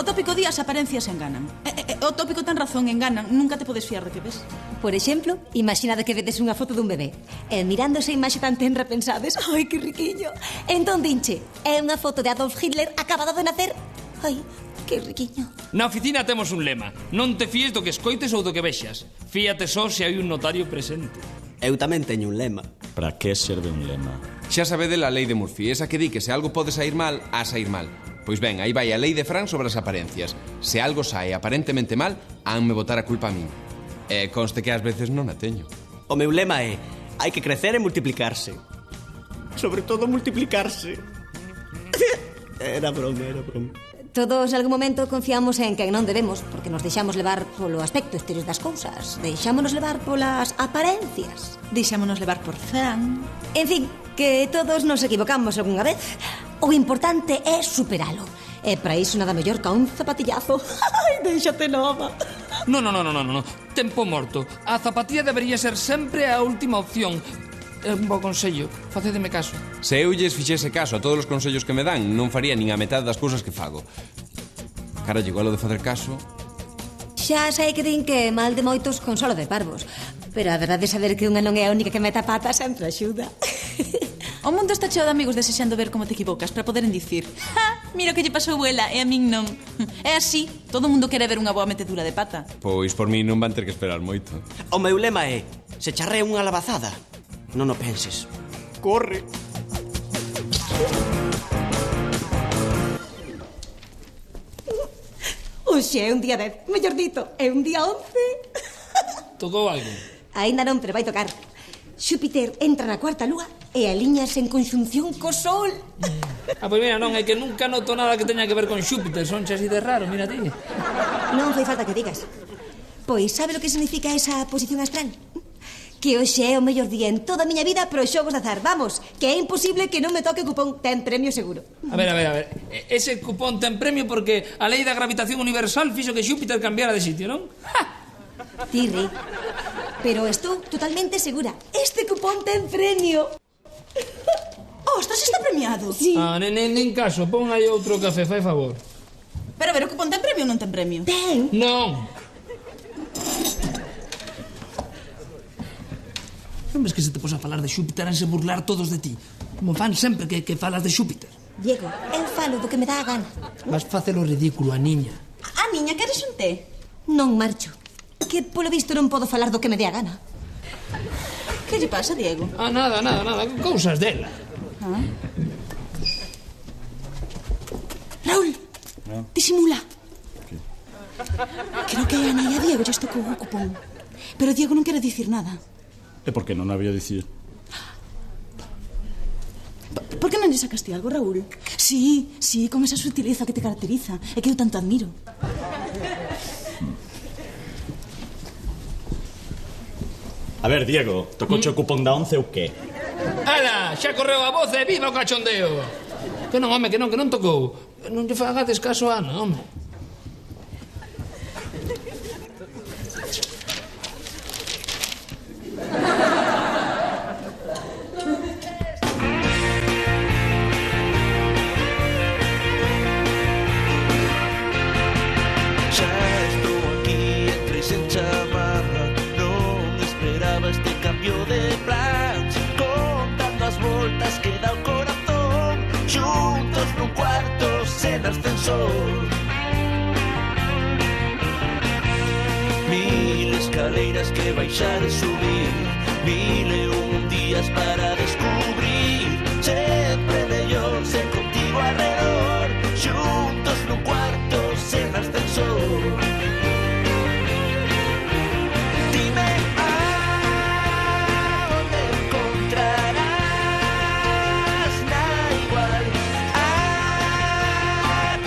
tópico di as aparencias enganan. O tópico ten razón, enganan. Nunca te podes fiar de que ves. Por exemplo, imaginade que vedes unha foto dun bebé e mirando esa imaxe tan tenra pensades ai, que riquiño. Entón dinche, é unha foto de Adolf Hitler acabado de nacer. Ai, que riquiño. Na oficina temos un lema: non te fíes do que escoites ou do que vexas. Fíate só se hai un notario presente. Eu tamén teño un lema. Para que serve un lema? Xa sabede a lei de Murphy, esa que di que se algo pode sair mal, a sair mal. Pois ben, aí vai a lei de Fran sobre as aparencias. Se algo sae aparentemente mal, hanme botar a culpa a min. E conste que ás veces non a teño. O meu lema é: hai que crecer e multiplicarse. Sobre todo multiplicarse. Era broma. Todos algún momento confiamos en quen non debemos porque nos deixamos levar polo aspecto exterior das cousas. Deixámonos levar polas aparencias. Deixámonos levar por Fran. En fin, que todos nos equivocamos algunha vez. O importante é superalo. E para iso nada mellor ca un zapatillazo. Ai, déixate nova. No. Tempo morto. A zapatilla debería ser sempre a última opción. É un bo consello. Facédeme caso. Se eu lles fixese caso a todos os consellos que me dan, non faría nin a metade das cousas que fago. Carallo, igual o de facer caso... Xa sei que din que mal de moitos consolo de parvos. Pero a verdade é saber que unha non é a única que meta pata sempre axuda. O mundo está cheo de amigos desexando ver como te equivocas para poderen dicir: mira o que lle pasou a ela e a min non. É así, todo o mundo quere ver unha boa metedura de pata. Pois por mí non van ter que esperar moito. O meu lema é: se charrea unha labazada, non o penses. Corre. Oxe, é un día 10, mellor dito, é un día 11. Tocou algo? Aínda non, pero vai tocar. Xúpiter entra na cuarta lúa e aliñas en conxunción co Sol. Pois mira, non, é que nunca noto nada que teña que ver con Xúpiter. Son así de raro, mira ti. Non fai falta que digas. Pois sabe lo que significa esa posición astral? Que hoxe é o mellor día en toda a miña vida para os xogos de azar. Vamos, que é imposible que non me toque o cupón. Ten premio seguro. A ver. Ese cupón ten premio porque a lei da gravitación universal fixo que Xúpiter cambiara de sitio, non? Ti ri. Pero estou totalmente segura. Este cupón ten premio. Ostras, está premiado. Sí. Nen caso, pon aí outro café, fai favor. Pero a ver, o cupón ten premio ou non ten premio? Ten. Non. Non ves que se te pos a falar de Xúpiter en se burlar todos de ti? Como fan sempre que falas de Xúpiter. Diego, eu falo do que me dá a gana. Vas facelo ridículo a niña. A niña, queres un té? Non marcho. Que polo visto non podo falar do que me dé a gana. Que lle pasa, Diego? Nada. Cousas dela. Raúl, disimula. Creo que a nai a Diego lle estocou o cupón. Pero Diego non quere dicir nada. E por que non había dicir? Por que non lle sacaste algo, Raúl? Sí, con esa sutileza que te caracteriza e que eu tanto admiro. A ver, Diego, tocoche o cupón da 11 ou que? Ala, xa correu a voz e viva o cachondeo. Que non, home, que non tocou. Non lle fagades caso a Ana, home. Xa estou aquí entre sen chamada. Non esperaba este cambio de plans, contando as voltas que dá o corazón, xuntos nun cuarto sen ascensor. Mil escaleiras que baixar e subir, 1001 días para descubrir, sempre mellor sen contigo alrededor, xuntos nun cuarto sen ascensor. Dime aonde encontrarás na igual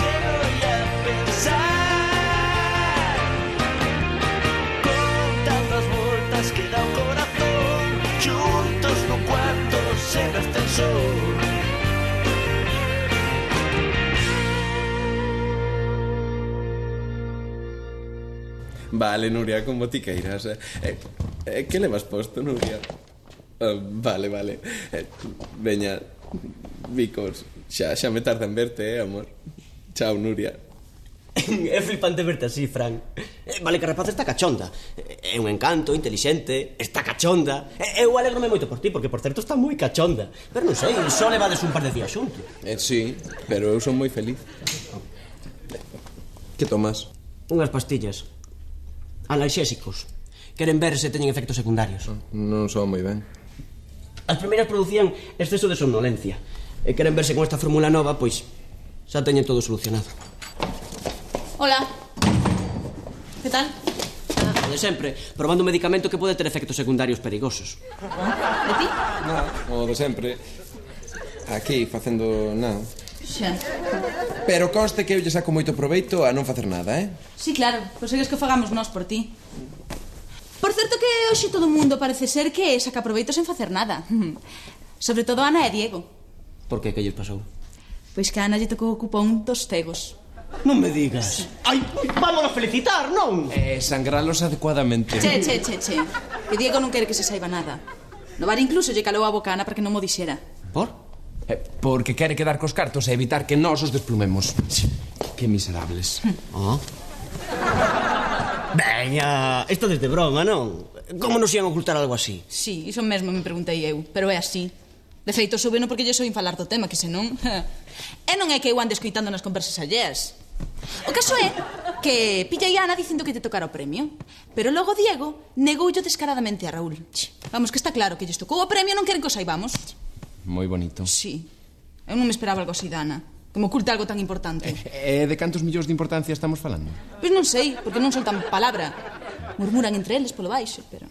que voy a pensar, contando as voltas que dá o corazón, xuntos nun cuarto sen ascensor. Vale, Nuria, como ti queiras. Que levas posto, Nuria? Vale. Veña, bicos. Xa me tarda en verte, amor. Chao, Nuria. É flipante verte así, Fran. Vale que a rapaza está cachonda. É un encanto, intelixente, está cachonda. Eu alegrome moito por ti, porque, por certo, está moi cachonda. Pero non sei, só levades un par de días xuntos. Sí, pero eu son moi feliz. Que tomas? Unhas pastillas. Analxésicos. Queren ver se teñen efectos secundarios. Non son moi ben. As primeiras producían exceso de somnolencia. E queren verse con esta fórmula nova, pois xa teñen todo solucionado. Hola. Que tal? De sempre, probando un medicamento que pode ter efectos secundarios perigosos. De ti? Nada, o de sempre. Aquí, facendo nada. Xa. Pero conste que eu lle saco moito proveito a non facer nada, Sí, claro, pois é que o fagamos nós por ti. Por certo que hoxe todo o mundo parece ser que saca proveito sen facer nada. Sobre todo Ana e Diego. Por que lles pasou? Pois que a Ana lle tocou o cupón dos cegos. Non me digas. Ai, vámonos felicitar, non? Sangralos adecuadamente. Che. Que Diego non quere que se saiba nada. No bar incluso lle calou a boca a Ana para que non mo dixera. Por? Porque quere quedar cos cartos e evitar que nós os desplumemos. Que miserables. Veña, isto desde broma, non? Como nos ian ocultar algo así? Sí, iso mesmo me preguntei eu, pero é así. De feito, soubeno porque lle soin falar do tema, que senón... E non é que eu ande escoitando nas conversas alleas. O caso é que pillei a Ana dicindo que te tocara o premio, pero logo Diego negoullo descaradamente a Raúl. Vamos, que está claro que lles tocou o premio, non queren que o saibamos. Moi bonito. Sí, eu non me esperaba algo así da Ana, que me oculte algo tan importante. E de cantos millóns de importancia estamos falando? Pois non sei, porque non soltan palabra. Murmuran entre eles polo baixo, pero...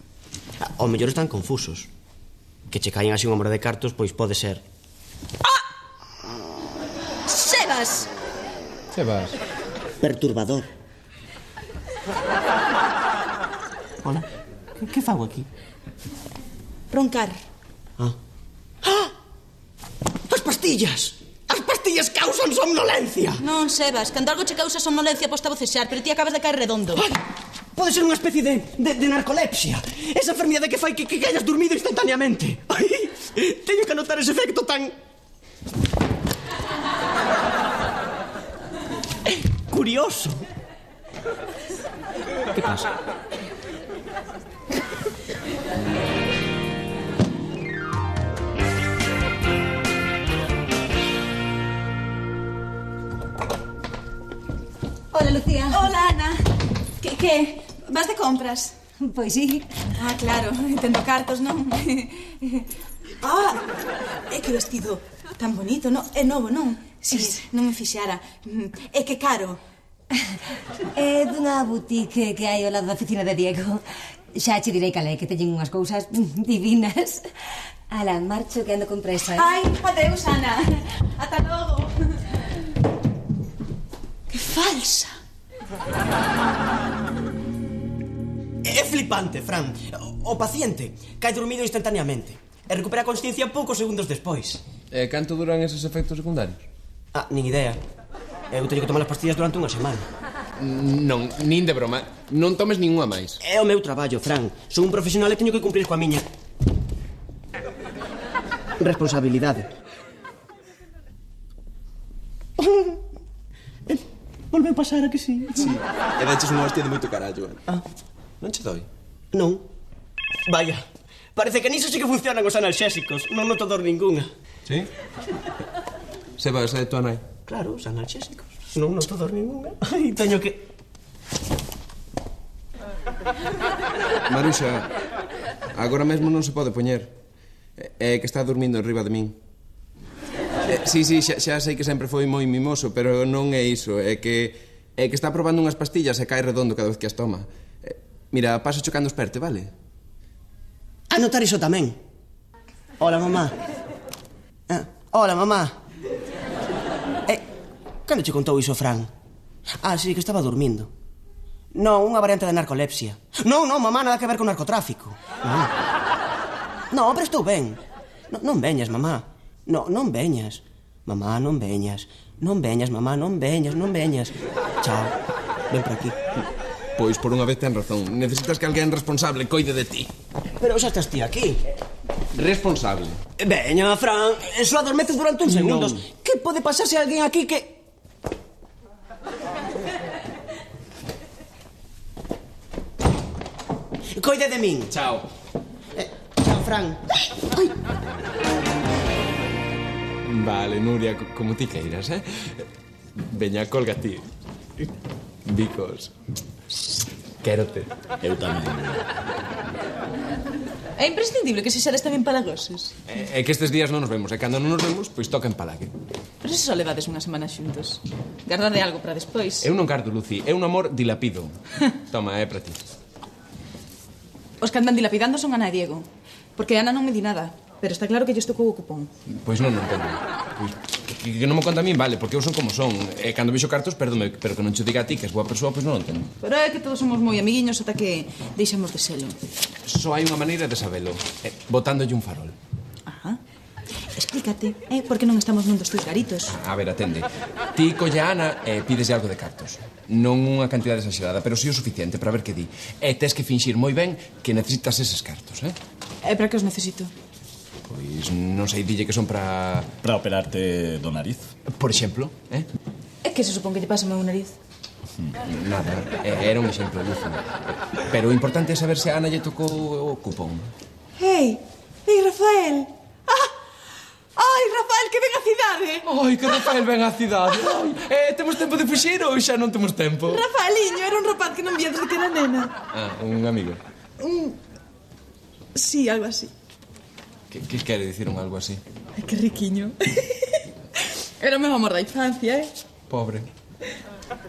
Ao mellor están confusos. Que che caen así un hombre de cartos, pois pode ser. Sebas! Sebas. Perturbador. Hola, que fago aquí? Roncar. As pastillas! As pastillas causan somnolencia! Non, Sebas, cando algo che causa somnolencia posta a bocexar, pero ti acabas de caer redondo. Ai, pode ser unha especie de narcolepsia. Esa enfermidade que fai que caias dormido instantaneamente. Ai, teño que anotar ese efecto tan... curioso. Que pasa? Hola, Lucía. Hola, Ana. Que? Vas de compras? Pois sí. Ah, claro, tendo cartos, non? Que vestido tan bonito, non? É novo, non? Si, non me fixara. É que caro. É dunha boutique que hai ao lado da oficina de Diego. Xa che direi calé, que teñen unhas cousas divinas. Ala, marcho que ando con presa. Ai, adeus, Ana. Ata logo. Que falsa. É flipante, Fran. O paciente cae dormido instantaneamente e recupera a consciencia poucos segundos despois. E canto duran eses efectos secundarios? Nin idea. Eu teño que tomar as pastillas durante unha semana. Non, nin de broma. Non tomes ninguna máis. É o meu traballo, Fran. Son un profesional e teño que cumprir coa miña responsabilidade. Volve a pasar, a que sí? Sí. E daches unha hostia de moito carallo, Non che doi? Non. Vaya, parece que niso sí que funcionan os analxésicos. Non noto dor ninguna. Sí? Sebas, é tua nai? Claro, os analxésicos. Non noto dor ninguna. Ai, teño que... Maruxa, agora mesmo non se pode poñer. É que está dormindo enriba de min. Sí, xa sei que sempre foi moi mimoso, pero non é iso. É que está probando unhas pastillas e cae redondo cada vez que as toma. Mira, paso chocando esperte, vale? Anotar iso tamén. Hola, mamá. Hola, mamá. Cando che contou iso, Fran? Sí, que estaba dormindo. Non, unha variante de narcolepsia. Non, mamá, nada que ver con narcotráfico. Non, pero estou ben. Non veñas, mamá. Non veñas. Mamá, non veñas. Non veñas, mamá, non veñas. Chao. Ven por aquí. Pois por unha vez ten razón. Necesitas que alguén responsable coide de ti. Pero xa estás ti aquí. Responsable. Veña, Fran, só adormeces durante uns segundos. Non. Que pode pasar se alguén aquí que... Coide de min. Chao. Chao, Fran. Vale, Nuria, como ti queiras, Veña, colga ti. Bicos. Quérote. Eu tamén. É imprescindible que se xeres tamén palagosos. É que estes días non nos vemos, e cando non nos vemos, pois toca empalague. Pero se só levades unha semana xuntos. Gardade algo para despois. Eu non gardo, Luci, é un amor dilapido. Toma, é para ti. Os que andan dilapidando son Ana e Diego. Porque Ana non me di nada. Pero está claro que yo estou co cupón. Pois non entendo. Pois que non me conta a min, vale, porque eu son como son. E cando vexo cartos, perdome, pero que non che diga a ti que és boa persoa, pois non o entendo. Pero é que todos somos moi amiguiños ata que deixamos de selo. Só hai unha maneira de sabelo. Botándolle un farol. Ajá. Explícate, por que non estamos nun dos teus garitos? A ver, atende. Ti colle a Ana e pídeslle algo de cartos. Non unha cantidade exagerada, pero si o suficiente para ver que di. E tes que finxir moi ben que necesitas eses cartos, E para que os necesito? Pois non sei, dille que son para... Para operarte do nariz. Por exemplo, É que se supón que te pasa o meu nariz? Nada, era un exemplo, Lucio. Pero o importante é saber se a Ana lle tocou o cupón. Ei, Rafael. Ai, Rafael, que ven a cidade. Ai, que Rafael ven á cidade. Temos tempo de fuxir ou xa non temos tempo? Rafaeliño era un rapaz que non vía desde que era nena. Un amigo. Sí, algo así. Que quere dicir un algo así? Ai, que riquiño. Era o meu amor da infancia, Pobre.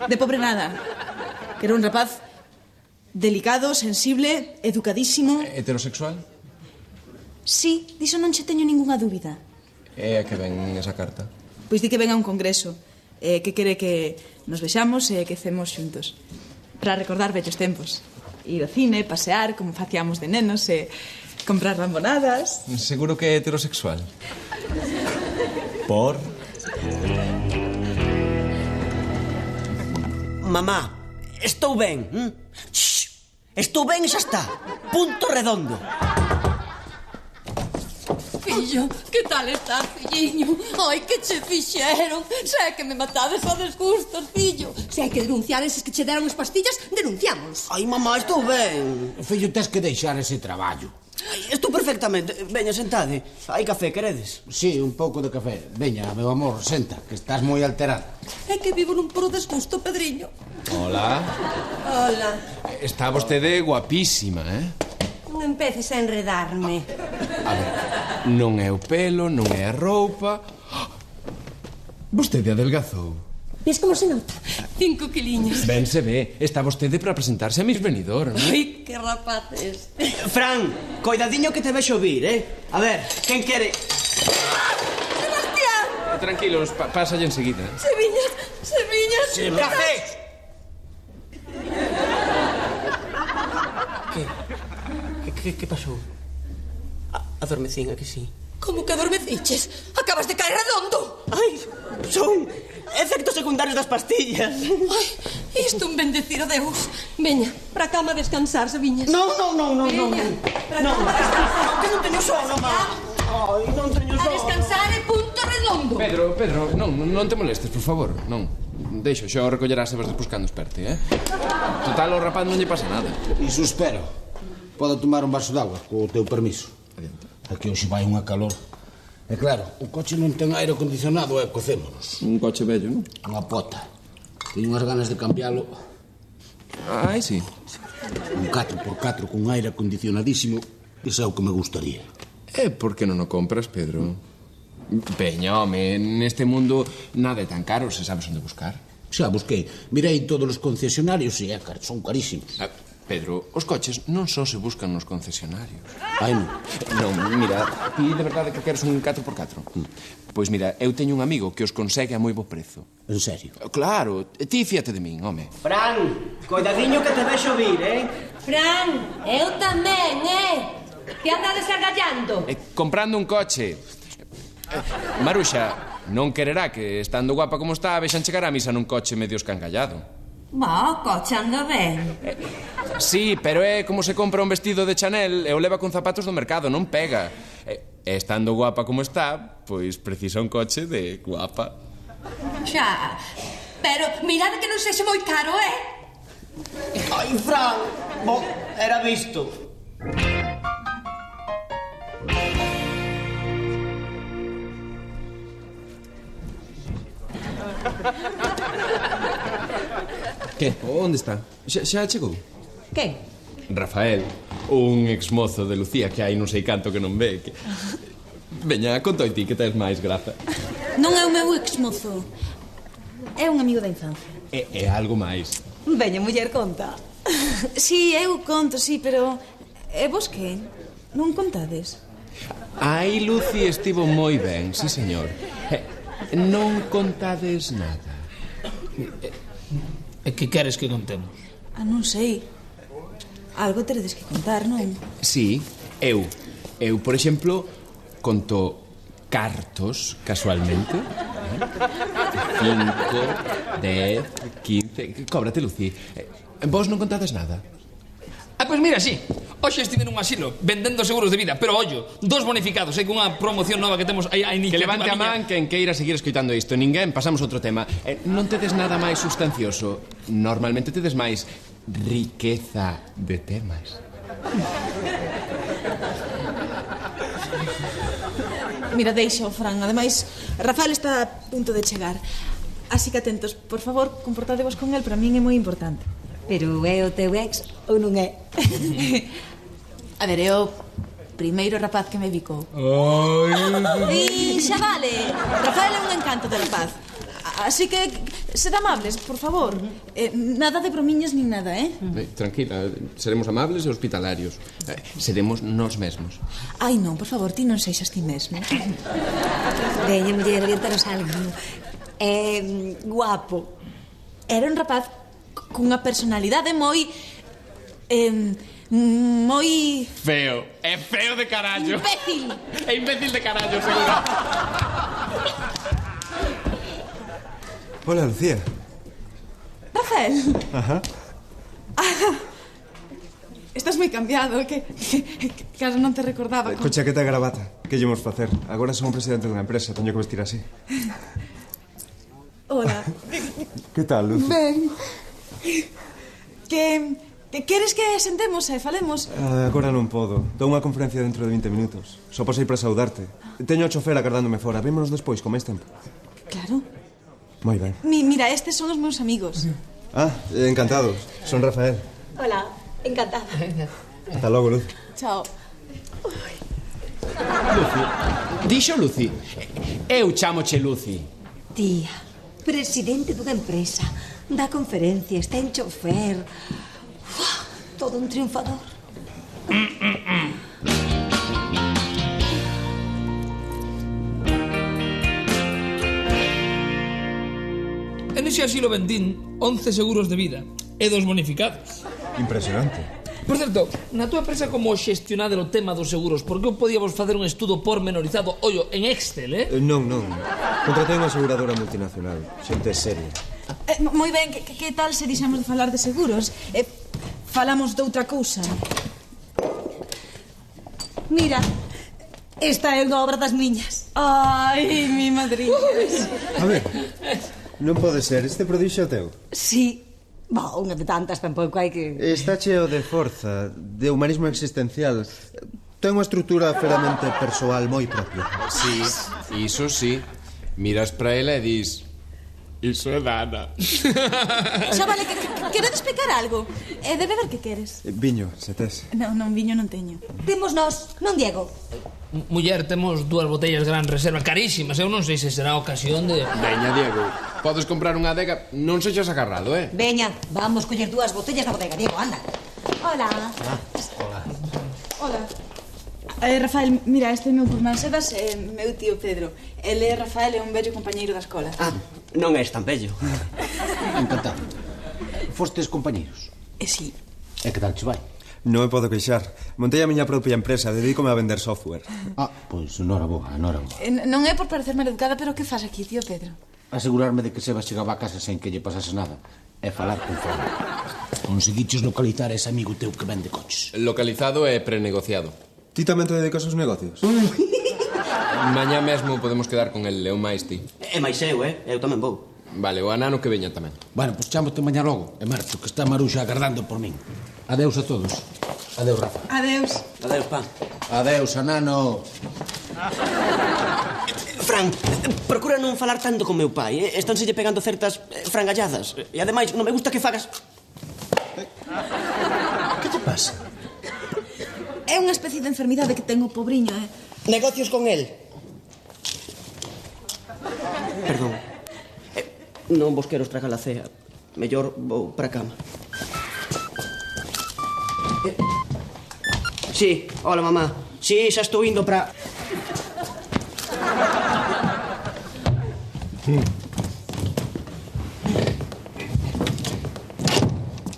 De pobre nada. Que era un rapaz delicado, sensible, educadísimo. Heterosexual? Sí, diso non che teño ningunha dúbida. É a que ven esa carta. Pois di que ven a un congreso, que quere que nos vexamos e que cemos xuntos. Para recordar vellos tempos. Ir ao cine, pasear, como facíamos de nenos, e comprar rambonadas. Seguro que é heterosexual. Por... Mamá, estou ben. Estou ben e xa está. Punto redondo. Fillo, que tal estás, filliño? Ai, que che fixeron? Se é que me matades a desgustos, fillo. Se hai que denunciar eses que che deron as pastillas, denunciamos. Ai, mamá, estou ben. Fillo, tes que deixar ese traballo. Ai, estou perfectamente. Veña, sentade. Hai café, queredes? Sí, un pouco de café. Veña, meu amor, senta, que estás moi alterada. É que vivo nun puro desgusto, Pedriño. Hola. Hola. Está vostede guapísima, Non empeces a enredarme. A ver, non é o pelo, non é a roupa. Vostede adelgazou. Ves como se nota? 5 quiliños. Ben se ve, está vostede para presentarse a Miss Benidorm, non? Ai, que rapaces. Fran, coidadiño que te vexo vir, A ver, quen quere? Sebastián! Tranquilos, pásalle enseguida. Seviñas. Café! Que pasou? Adormecín, a que sí? Como que adormeciches? Acabas de caer redondo. Ai, son efectos secundarios das pastillas. Ai, isto un bendecir a Deus. Veña, para a cama a descansar, Seviñas. Non. Veña, para a cama a descansar. Que non teño sono, mamá. Ai, non teño A sono. descansar e punto redondo. Pedro, non te molestes, por favor, non. Deixo, xa o recollerás e vas despois cando esperte, Total, ao rapaz non lle pasa nada. Iso espero. Podo tomar un vaso de agua, co teu permiso. Adiante. Aquí hoxe vai unha calor. E claro, o coche non ten aire acondicionado e cocémonos. Un coche bello, non? Unha pota. Teño unhas ganas de cambialo. Ai, sí. Un 4x4 con aire acondicionadísimo. Iso é o que me gustaría. E por que non o compras, Pedro? Veña, home, neste mundo nada é tan caro, se sabes onde buscar. Xa busquei. Mirei todos os concesionarios e son carísimos. Pedro, os coches non só se buscan nos concesionarios. Ai, non. Non, mira, ti de verdade que queres un 4x4? Pois mira, eu teño un amigo que os consegue a moi bo prezo. En serio? Claro, ti fíate de min, home. Fran, coidadiño que te vexo vir, Fran, eu tamén, Que andades argallando? Comprando un coche. Maruxa, non quererá que, estando guapa como está, vexan chegar a misa nun coche medio escangallado. O coche anda ben. Sí, pero é como se compra un vestido de Chanel e o leva con zapatos do mercado, non pega. E estando guapa como está, pois precisa un coche de guapa. Xa, pero mirade que non sexe moi caro, Ai, Fran, era visto. Que? Onde está? Xa chegou? Que? Rafael, un exmozo de Lucía que hai non sei canto que non ve. Veña, conta ti que tes máis graza. Non é o meu exmozo. É un amigo da infancia. É algo máis. Veña, muller, conta. Si, eu conto, si, pero... E vos que? Non contades? Aí Lucy estivo moi ben, sí, señor. Non contades nada. E que queres que contemos? Non sei. Algo teredes que contar, non? Sí, eu, por exemplo, conto cartos, casualmente. 5, 10, 15... Cóbrate, Lucy. Vos non contades nada? Pois mira, sí. Hoxe estive nun asilo vendendo seguros de vida, pero ollo, 2 bonificados e cunha promoción nova que temos aí a iniciativa. Que levante a man quen queira seguir escoitando isto. Ninguén, pasamos a outro tema. Non tedes nada máis sustancioso. Normalmente tedes máis riqueza de temas. Mira, deixa o Fran. Ademais, Rafael está a punto de chegar. Así que atentos, por favor, comportadevos con el, para min é moi importante. Pero é o teu ex ou non é? A ver, é o primeiro rapaz que me bicou. E xa vale. Rafael é un encanto de rapaz. Así que, sed amables, por favor. Nada de bromiñas nin nada, Tranquila, seremos amables e hospitalarios. Seremos nós mesmos. Ai, non, por favor, ti non seixas ti mesmo. Veña, muller, orientaros algo. É guapo. Era un rapaz cunha personalidade moi... moi... Feo. É feo de carallo. Imbécil. É imbécil de carallo, seguro. Hola, Lucía. Rafael. Ajá. Estás moi cambiado, que claro, non te recordaba. Co chaqueta e gravata. Que llevamos facer? Agora son o presidente dunha empresa, teño que vestir así. Hola. Que tal, Lucy? Ben. Que queres que sentemos e falemos? Agora non podo. Dou unha conferencia dentro de 20 minutos. Só pasei para saudarte. Teño o chofer agardándome fora. Vímonos despois, con máis tempo. Claro. Moi ben. Mira, estes son os meus amigos. Encantados. Son Rafael. Hola, encantada. Ata logo, Luz. Chao. Lucy. Dixo Lucy. Eu chamoche Lucy. Tía, presidente dunha empresa, dá conferencias, ten chofer. Todo un triunfador. En ese asilo vendín 11 seguros de vida e 2 bonificados. Impresionante. Por certo, na túa empresa como xestionade o tema dos seguros? Por que podíamos facer un estudo pormenorizado, ollo, en Excel, Non. Contratei unha aseguradora multinacional. Xente seria. Moi ben, que tal se dixemos de falar de seguros? Falamos de outra cousa. Mira, esta é unha obra das miñas. Ai, mi madrinha. A ver, non pode ser, este prodixo teu. Sí. Unha de tantas, tampouco hai que... Está cheo de forza, de humanismo existencial. Ten unha estrutura feramente persoal moi propia. Sí, iso sí. Miras para ela e dis... Iso é Dana. Xa vale, queredes pecar algo? E de beber que queres? Viño, se tes. Non, viño non teño. Temos nós, non, Diego? Muller, temos 2 botellas gran reserva carísimas. Eu non sei se será ocasión de... Veña, Diego, podes comprar unha adega. Non sexas agarrado, Veña, vamos coller 2 botellas da bodega, Diego, anda. Hola. Hola. Rafael, mira, este é meu curmán Sebas e meu tío Pedro. Ele é Rafael, é un vello compañeiro da escola. Non és tan bello. Encantado. Fostes compañeros? Sí. E que tal che vai? Non me podo queixar. Montei a miña propia empresa, dedícome a vender software. Pois enhoraboa. Non é por parecer maleducada, pero que faz aquí, tío Pedro? Asegurarme de que Sebas chegaba a casa sen que lle pasase nada. E falar con Fran. Conseguiches localizar a ese amigo teu que vende coches? Localizado e prenegociado. Ti tamén te dedicas aos negocios? Mañá mesmo podemos quedar con el, eu máis ti. E máis eu, eu tamén vou. Vale, o anano que veña tamén. Bueno, pois chámote mañá logo. E marcho, que está Maruxa agardando por min. Adeus a todos. Adeus, Rafa. Adeus. Adeus, pa. Adeus, anano. Fran, procura non falar tanto con meu pai, Estánselle pegando certas frangalladas. E ademais, non me gusta que fagas... Que te pasa? É unha especie de enfermidade que ten o pobriño, Negocios con él. Perdón. Non vos quero estragar a cea. Mellor vou para a cama. Sí, hola, mamá. Sí, xa estou indo para...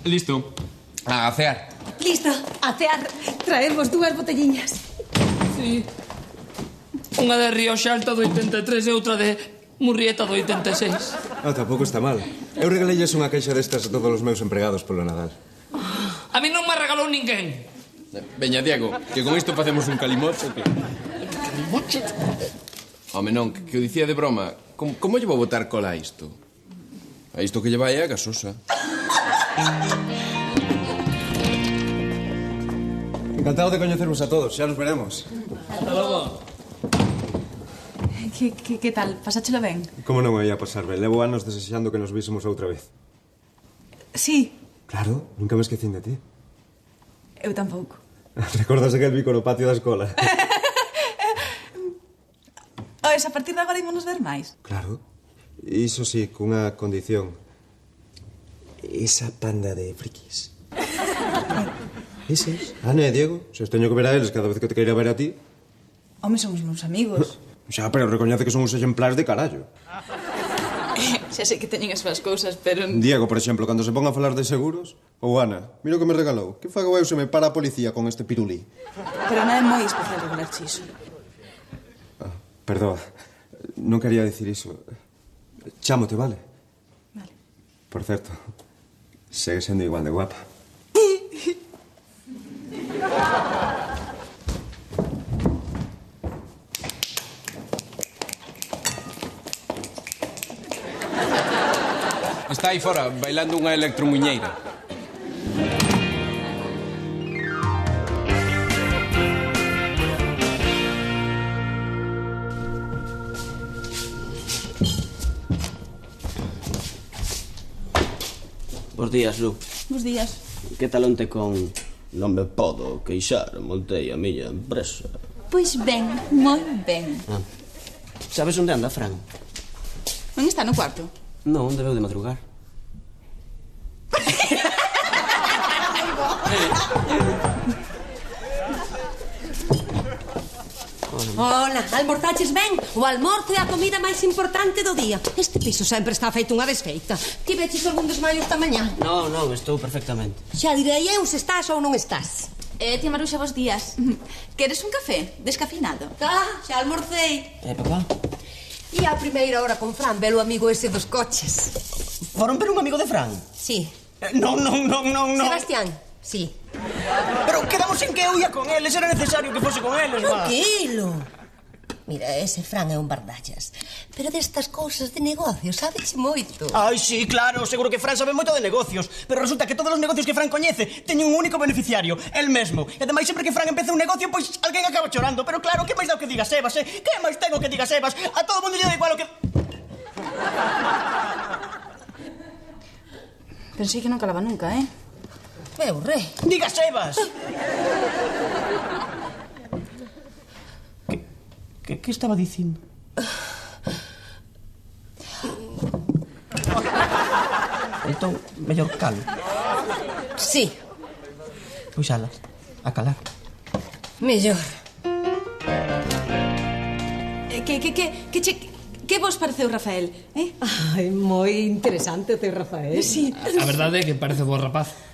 Listo. A cear. Listo, a cear. Traemos 2 botelliñas. Sí. Unha de Rioxa Alta do 83 e outra de Murrieta do 86. Tampouco está mal. Eu regalelles unha caixa destas a todos os meus empregados polo Nadal. A mí non me regalou ninguén. Veña, Diego, que con isto facemos un calimocho que... Calimoche? Home, non, que o dicía de broma. Como lle vou botar cola a isto? A isto que lle vai é a gasosa. Encantado de coñecervos a todos, xa nos veremos. Hasta logo. Que tal? Pasáchelo ben? Como non me ia pasar ben? Levo anos desexando que nos vísemos outra vez. Sí. Claro, nunca me esquecín de ti. Eu tampouco. Recordas aquel bico no patio da escola? Oes, a partir de agora ímonos ver máis? Claro. Iso sí, cunha condición. Esa panda de frikis. Eses? Ana e Diego, se os teño que ver a eles cada vez que te queira ver a ti. Home, somos meus amigos. Xa, pero recoñece que son uns exemplares de carallo. Xa sei que teñen as súas cousas, pero... Diego, por exemplo, cando se ponga a falar de seguros. Ou Ana, mira o que me regalou. Que fago eu se me para a policía con este pirulí? Pero nada é moi especial regular chiso. Perdoa, non quería dicir iso. Chámote, vale? Vale. Por certo, segue sendo igual de guapa. Está aí fora, bailando unha electromuñeira. Bos días, Lu. Bos días. Que tal onte con... Non me podo queixar, montei a miña empresa. Pois ben, moi ben. Sabes onde anda, Fran? Non está no cuarto? Non, debeu de madrugar. Hola, almorzaches ben? O almorzo é a comida máis importante do día. Este piso sempre está feito unha desfeita. Tiveches algún desmaio esta mañá? Non, estou perfectamente. Xa direi eu se estás ou non estás. Tía Maruxa, bos días. Queres un café descafeinado? Xa almorcei. Papá? E a primeira hora con Fran, velo amigo ese dos coches. Foron ver un amigo de Fran? Sí. Non. Sebastián, sí. Pero quedamos en que eu ia con eles, era necesario que fose con eles, va. Tranquilo. Mira, ese Fran é un bardallas. Pero destas cousas de negocios, sabeche moito. Ai, sí, claro, seguro que Fran sabe moito de negocios. Pero resulta que todos os negocios que Fran coñece teñen un único beneficiario, el mesmo. E ademais, sempre que Fran empeza un negocio, pois alguén acaba chorando. Pero claro, que máis dá o que diga Sebas, Que máis tengo que diga Sebas? A todo mundo lle dá igual o que... Pensei que non calaba nunca, Meu rei. Diga Sebas! Que estaba dicindo? Entón, mellor calo. Sí. Pois ala, a calar. Mellor. Que vos pareceu, Rafael? Ai, moi interesante o teu Rafael. Sí. A verdade é que parece bo rapaz.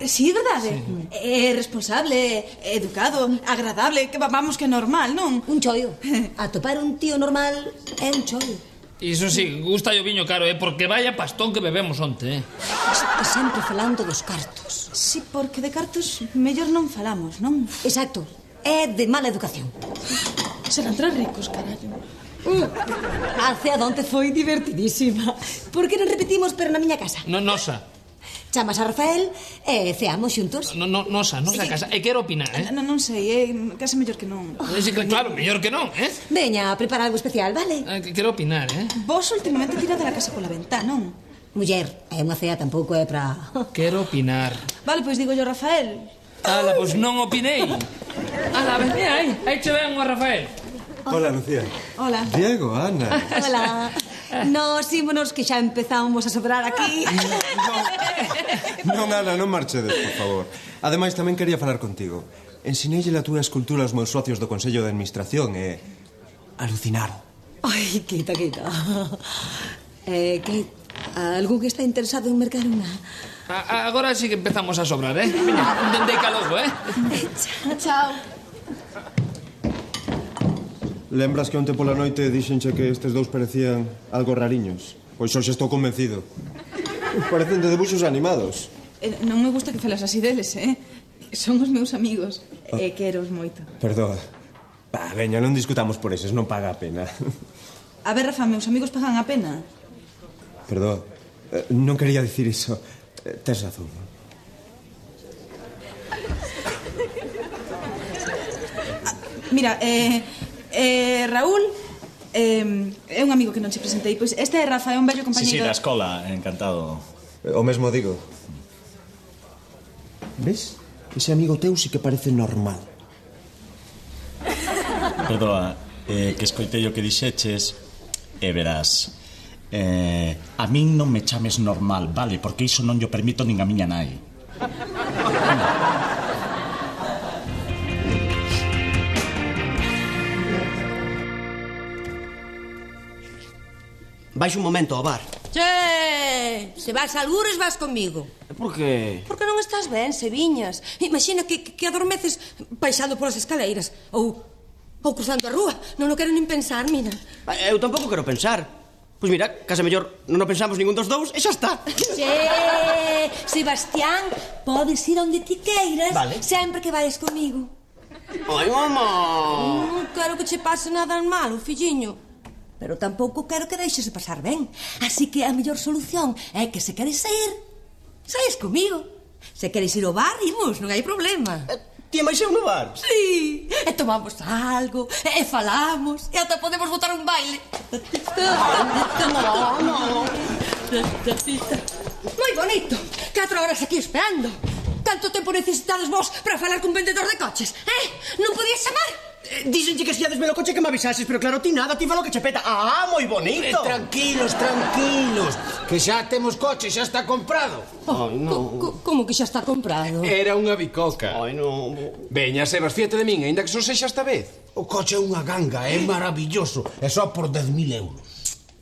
Sí, é verdade. É responsable, educado, agradable, que vamos que é normal, non? Un chollo. Atopar un tío normal é un chollo. Iso sí, gusta o viño caro, porque vaya pastón que bebemos onte, Está sempre falando dos cartos. Sí, porque de cartos mellor non falamos, non? Exacto. É de mala educación. Serán tres ricos, carallo. A cea donte foi divertidísima. Por que non repetimos pero na miña casa? Non, nosa. Chamas a Rafael e ceamos xuntos. Nosa casa. E quero opinar, Non sei, case mellor que non. Claro, mellor que non, Veña, prepara algo especial, vale? Quero opinar, Vos últimamente tirade a casa pola ventá, non? Muller, unha cea tampouco é pra... Quero opinar. Vale, pois digo yo Rafael. Ala, pois non opinei. Ala, ven aí che ven o Rafael. Hola, Lucía. Hola. Diego, Ana. Hola. Nos ímonos que xa empezamos a sobrar aquí. Non, Ana, non marchedes, por favor. Ademais, tamén quería falar contigo. Ensineille a túa escultura aos meus socios do Consello de Administración e... alucinaron. Ai, quita. Que algún que está interesado en mercar unha... Agora sí que empezamos a sobrar, Veña, deica logo, Chao. Lembras que onte pola noite dixenche que estes dous parecían algo rariños? Pois hoxe estou convencido. Parecen de debuxos animados. Non me gusta que falas así deles, Son os meus amigos. E queros moito. Perdoa. Veña, non discutamos por eses, non paga a pena. A ver, Rafa, meus amigos pagan a pena. Perdoa. Non quería dicir iso. Tes razón. Mira, Raúl é un amigo que non che presentei. Pois este é Rafa, é un vello compañeiro... Sí, da escola, encantado. O mesmo digo. Ves? Ese amigo teu sí que parece normal. Perdoa, que escoitei o que dixeches e verás. A min non me chames normal, vale? Porque iso non yo permito nin a miña nai. Vais un momento ao bar. Che, se vas a Algures vas comigo. Por que? Porque non estás ben, se viñas. Imagina que adormeces baixando polas escaleiras ou cruzando a rúa. Non o quero nin pensar, mira. Eu tampouco quero pensar. Pois mira, case mellor non o pensamos ningún dos dous e xa está. Che, Sebastián, podes ir onde ti queiras, vale, sempre que vayas comigo. Ai, mamá. Non quero que che pase nada malo, filliño. Pero tampouco quero que deixes de pasar ben. Así que a mellor solución é que se queres sair, saes comigo. Se queres ir ao bar, imos, non hai problema. Ti máis eu no bar? Sí, e tomamos algo, e falamos, e ata podemos botar un baile. Moi bonito, 4 horas aquí esperando. Canto tempo necesitades vos para falar cun vendedor de coches, Non podías chamar? Dixenche que se iades ver o coche que me avisases, pero claro, ti nada, ti falo que che peta. Moi bonito. Tranquilos, que xa temos coche, xa está comprado. Ai, non. Como que xa está comprado? Era unha bicoca. Ai, non. Veña, Sebas, fíate de min, aínda que son sexa esta vez. O coche é unha ganga, é maravilloso. É só por 10.000 euros.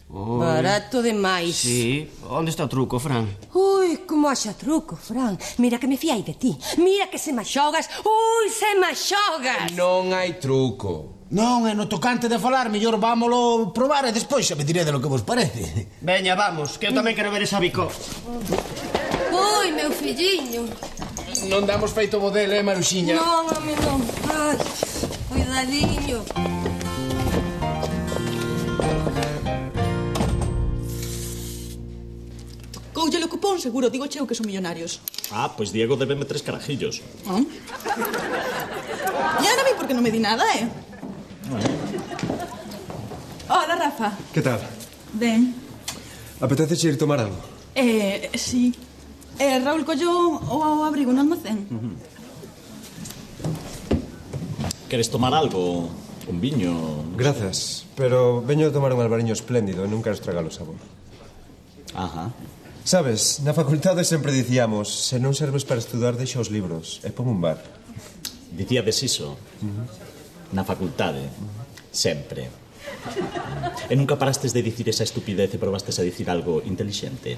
Barato demais. Sí, onde está o truco, Fran? Ui, como haxa truco, Fran. Mira que me fiai de ti. Mira que se me xogas. Ui, se me xogas. Non hai truco. Non, é no tocante de falar, mellor vámolo probar e despois xa me diré de lo que vos parece. Veña, vamos, que eu tamén quero ver esa bico. Ui, meu filliño. Non damos feito modelo, Maruxiña? Non, a mí non. Ai, cuidadiño. Coulle o cupón, seguro, digo cheu que son millonarios. Pois Diego débeme 3 carajillos. E ahora a mí por que non me di nada, Hola, Rafa. Que tal? Ben. Apetece ir tomar algo? Sí. Raúl, collo o abrigo no almacén. Queres tomar algo? Un viño? Grazas, pero veño a tomar un albariño espléndido e non quero estragar o sabor. Ajá. Sabes, na facultade sempre dicíamos se non serves para estudar, deixa os libros e pon un bar. Dicíades iso? Na facultade? Sempre. E nunca parastes de dicir esa estupidez e probastes a dicir algo intelixente?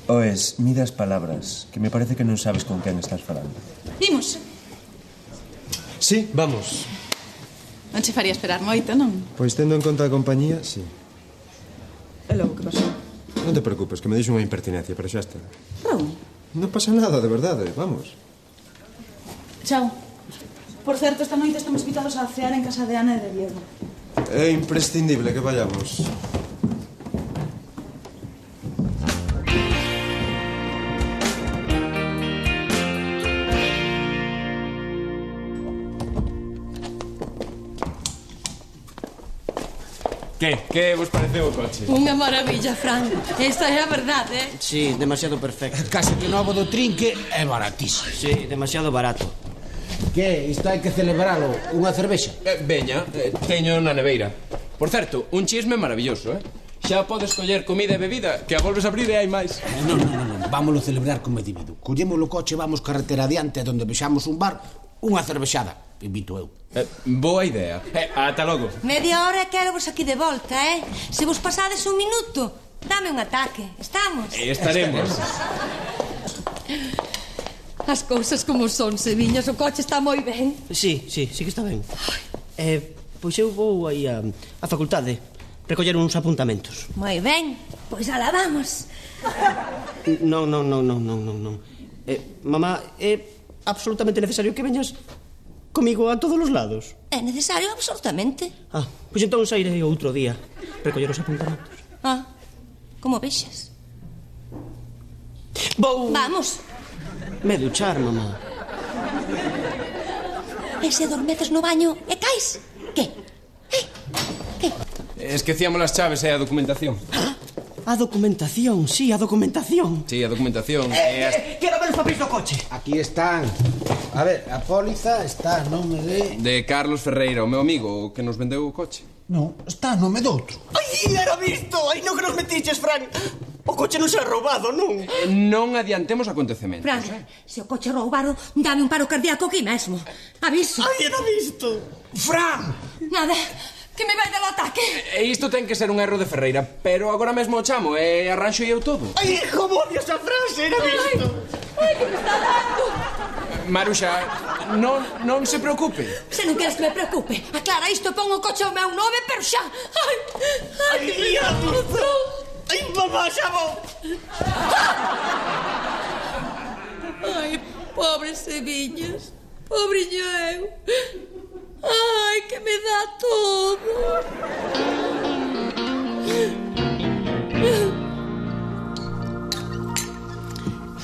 Oes, mide as palabras, que me parece que non sabes con quen estás falando. Imos. Sí, vamos. Non che faría esperar moito, non? Pois tendo en conta a compañía, sí. E logo, que pasou? Non te preocupes, que me dixo unha impertinencia, pero xa está. Raúl. Non pasa nada, de verdade, vamos. Chao. Por certo, esta noite estamos invitados a cear en casa de Ana e de Diego. É imprescindible que vayamos. Que vos pareceu o coche? Unha maravilla, Fran. Esta é a verdade, Sí, demasiado perfecto. Case que novo do trinque é baratísimo. Sí, demasiado barato. Que? Isto hai que celebralo. Unha cervexa? Veña, teño na neveira. Por certo, un chisme maravilloso, Xa podes coller comida e bebida, que a volves a abrir e hai máis. Non. Vámoslo celebrar como é debido. Collemos o coche, vamos carretera adiante, donde vexamos un bar, unha cervexada. Invito eu. Boa idea. Ata logo. Media hora e quero vos aquí de volta, Se vos pasades un minuto, dame un ataque. Estamos? Estaremos. As cousas como son, Seviñas. O coche está moi ben. Sí que está ben. Pois eu vou aí á facultade recoller uns apuntamentos. Moi ben, pois alá vamos. Non. Mamá, é absolutamente necesario que veñas comigo a todos os lados. É necesario absolutamente. Pois entón sairei outro día recoller os apuntamentos. Como vexas? Vou... Vamos. Me duchar, mamá. E se adormeces no baño e caes? Que? Esquecíamos as chaves e a documentación. A documentación, sí, a documentación. Sí, a documentación. Quero ver os papéis do coche. Aquí están. A ver, a póliza está a nome de Carlos Ferreira, o meu amigo, o que nos vendeu o coche. Non, está a nome doutro. Ai, era visto! Ai, non que nos metiches, Fran. O coche non se ha roubado, non? Non adiantemos acontecementos. Fran, se o coche roubaro, dame un paro cardíaco aquí mesmo. Aviso. Ai, era visto. Fran! Nada, que me vai dar o ataque. E isto ten que ser un erro de Ferreira, pero agora mesmo o chamo e arranxo eu todo. Ai, como odio esa frase, era visto. Ai, que me está dando. Maruxa, non se preocupe. Se non queres que me preocupe, aclara isto e pon o coche ao meu nome, pero xa. Ai, que me está dando. Ai, mamá, xa vou. Ai, pobre Seviñas. Pobriño eu. Ai, que me dá todo.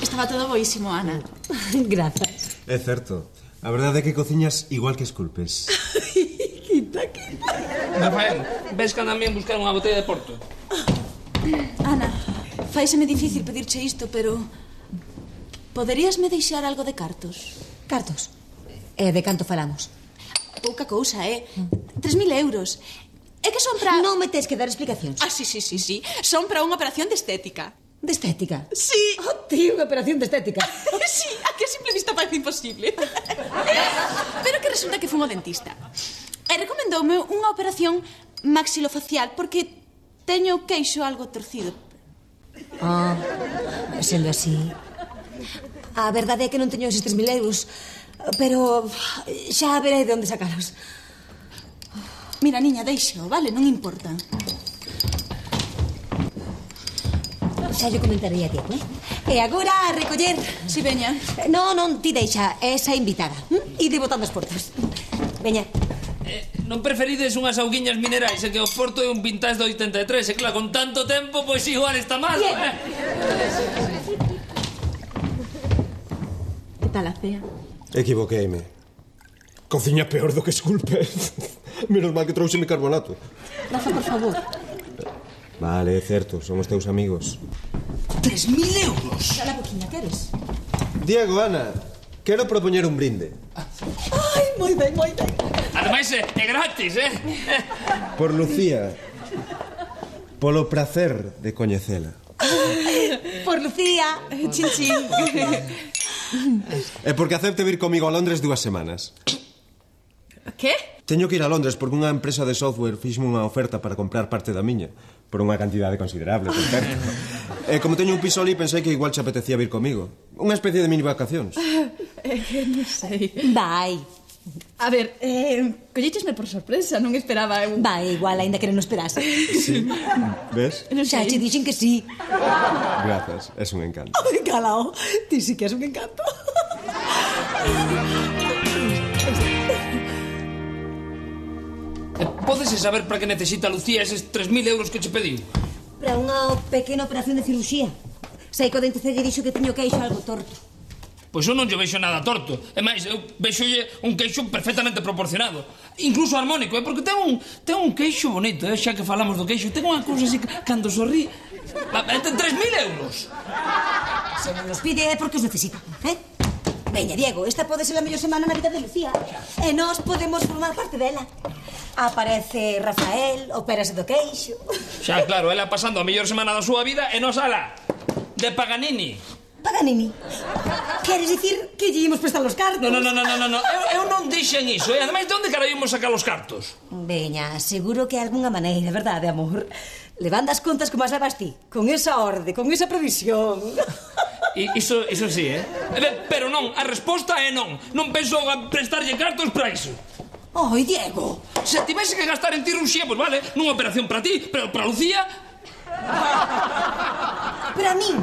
Estaba todo boísimo, Ana. Grazas. É certo. A verdade é que cociñas igual que esculpes. Quita. Rafael, ves que andan bien buscar unha botella de Porto? Ana, faíseme difícil pedirche isto, pero... Poderíasme deixar algo de cartos? Cartos? E de canto falamos? Pouca cousa, 3.000 euros. É que son para... Non me tes que dar explicacións. Sí. Son para unha operación de estética. De estética? Sí. Tío, unha operación de estética. Sí, a que a simple vista parece imposible. Pero que resulta que fun ao dentista. E recomendoume unha operación maxilofacial porque teño o queixo algo torcido. Sendo así... A verdade é que non teño eses 3.000 euros, pero xa verei de onde sacaros. Mira, niña, deixo, vale? Non importa. Xa lle comentarei a ti, E agora a recoller... Si, veña. Non, ti deixa, esa invitada. E de botando as portas. Veña. Non preferides unhas auguiñas minerais e que o Porto é un vintage do 83 e claro, con tanto tempo, pois igual está mal. Que tal a cea? Equivoqueime. Cociña peor do que esculpes. Menos mal que trouxeme carbonato. Rafa, por favor. Vale, é certo, somos teus amigos. 3.000 euros? Xa la boquiña, queres? Diego, Ana, quero propoñer un brinde. Ai, moi ben. Ademais, é gratis, Por Lucía. Polo prazer de coñecela. Por Lucía. Chin. E porque acepte vir comigo a Londres 2 semanas. Que? Teño que ir a Londres porque unha empresa de software fixme unha oferta para comprar parte da miña. Por unha cantidade considerable, por certo. E como teño un piso ali, pensei que igual te apetecía vir comigo. Unha especie de mini vacacións. Non sei. Vai. A ver, collítesme por sorpresa, non esperaba eu... Vai, igual, aínda que non esperase. Sí. Ves? Xa che dixen que sí. Grazas, es un encanto. Ai, calao. Ti sí que és un encanto. Pódese saber para que necesita Lucía eses 3.000 euros que che pediu? Para unha pequena operación de cirurxía. Sei que o dentista lle dixo que teño queixo algo torto. Pois eu non lle vexo nada torto. E máis, eu vexolle un queixo perfectamente proporcionado. Incluso harmónico, porque ten un queixo bonito, xa que falamos do queixo. Ten unha cousa así que, cando sorrí... Ten 3.000 euros. Se non nos pide é porque os necesita, Veña, Diego, esta pode ser a mellor semana na vida de Lucía. E nós podemos formar parte dela. Aparece Rafael, opérase do queixo. Xa, claro, ela pasando a mellor semana da súa vida e nos ala, de Paganini. Paganini? Queres dicir que lle imos prestar os cartos? No. Eu non dixen iso, Ademais, de onde carai imos sacar os cartos? Veña, seguro que hai algunha maneira, verdade, amor? Levando as contas como as levas ti, con esa orde, con esa previsión. Iso sí, Pero non, a resposta é non. Non penso prestarlle cartos para iso. Oi, Diego. Se tivese que gastar en cirurxía, pois vale, nunha operación para ti, pero para Lucía... Pero a min...